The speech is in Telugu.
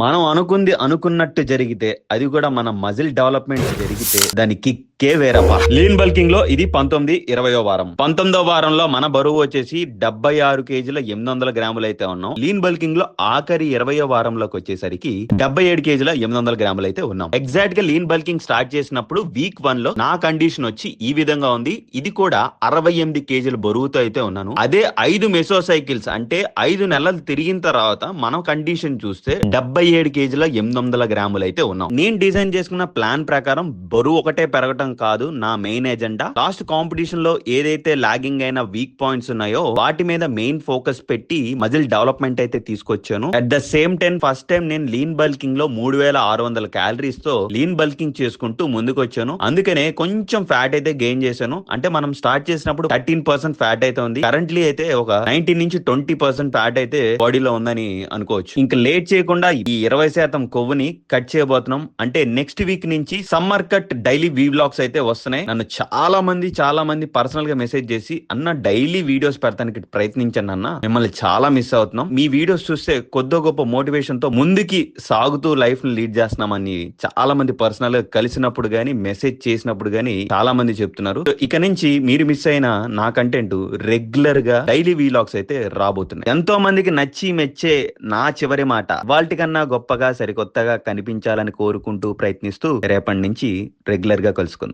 మనం అనుకుంది అనుకున్నట్టు జరిగితే, అది కూడా మన మజిల్ డెవలప్మెంట్ జరిగితే దాని కిక్కే వేరప్ప. లీన్ బల్కింగ్ లో ఇది 19, 20వ వారం. 19వ వారంలో మన బరువు వచ్చేసి 76 కేజీల 800 గ్రాములు అయితే ఉన్నాం. లీన్ బల్కింగ్ లో ఆఖరి 20వ వారంలోకి వచ్చేసరికి 77 కేజీల 800 గ్రాములు అయితే ఉన్నాం. ఎగ్జాక్ట్ గా లీన్ బల్కింగ్ స్టార్ట్ చేసినప్పుడు వీక్ 1 లో నా కండిషన్ వచ్చి ఈ విధంగా ఉంది. ఇది కూడా 68 కేజీల బరువుతో అయితే ఉన్నాను. అదే 5 మెసో సైకిల్స్ అంటే 5 నెలలు తిరిగిన తర్వాత మనం కండిషన్ చూస్తే 77 కేజీల 800 గ్రాములు అయితే ఉన్నాం. నేను డిజైన్ చేసుకున్న ప్లాన్ ప్రకారం బరువు ఒకటే పెరగటం కాదు నా మెయిన్ ఎజెండా. లాస్ట్ కాంపిటీషన్ లో ఏదైతే లాగింగ్ అయిన వీక్ పాయింట్స్ ఉన్నాయో వాటి మీద మెయిన్ ఫోకస్ పెట్టి మజిల్ డెవలప్మెంట్ అయితే తీసుకొచ్చాను. At the same time first time నేను లీన్ బల్కింగ్ లో 3600 క్యాలరీస్ తో లీన్ బల్కింగ్ చేసుకుంటూ ముందుకు వచ్చాను. అందుకనే కొంచెం ఫ్యాట్ అయితే గెయిన్ చేశాను. అంటే మనం స్టార్ట్ చేసినప్పుడు 13% ఫ్యాట్ అయితే ఉంది. కరెంట్లీ అయితే ఒక 19 నుంచి 20% ఫ్యాట్ అయితే బాడీలో ఉందని అనుకోవచ్చు. ఇంకా లేట్ చేయకుండా ఈ 20% కొవ్వుని కట్ చేయబోతున్నాం. అంటే నెక్స్ట్ వీక్ నుంచి సమ్మర్ కట్ డైలీ వ్లాగ్స్ అయితే వస్తున్నాయి. నన్ను చాలా మంది పర్సనల్ గా మెసేజ్ చేసి అన్న డైలీ వీడియోస్ పెడతానికి ప్రయత్నించండి అన్న, మిమ్మల్ని చాలా మిస్ అవుతున్నాం, మీ వీడియోస్ చూస్తే కొద్ది గొప్ప మోటివేషన్ తో ముందుకి సాగుతూ లైఫ్ ని లీడ్ చేస్తున్నామని చాలా మంది పర్సనల్ గా కలిసినప్పుడు గానీ మెసేజ్ చేసినప్పుడు గానీ చాలా మంది చెప్తున్నారు. ఇక నుంచి మీరు మిస్ అయిన నా కంటెంట్ రెగ్యులర్ గా డైలీ వీలాగ్స్ అయితే రాబోతున్నాయి. ఎంతో మందికి నచ్చి మెచ్చే నా చివరి మాట వాటి కన్నా గొప్పగా సరికొత్తగా కనిపించాలని కోరుకుంటూ ప్రయత్నిస్తూ రేపటి నుంచి రెగ్యులర్ గా కలుసుకుందాం.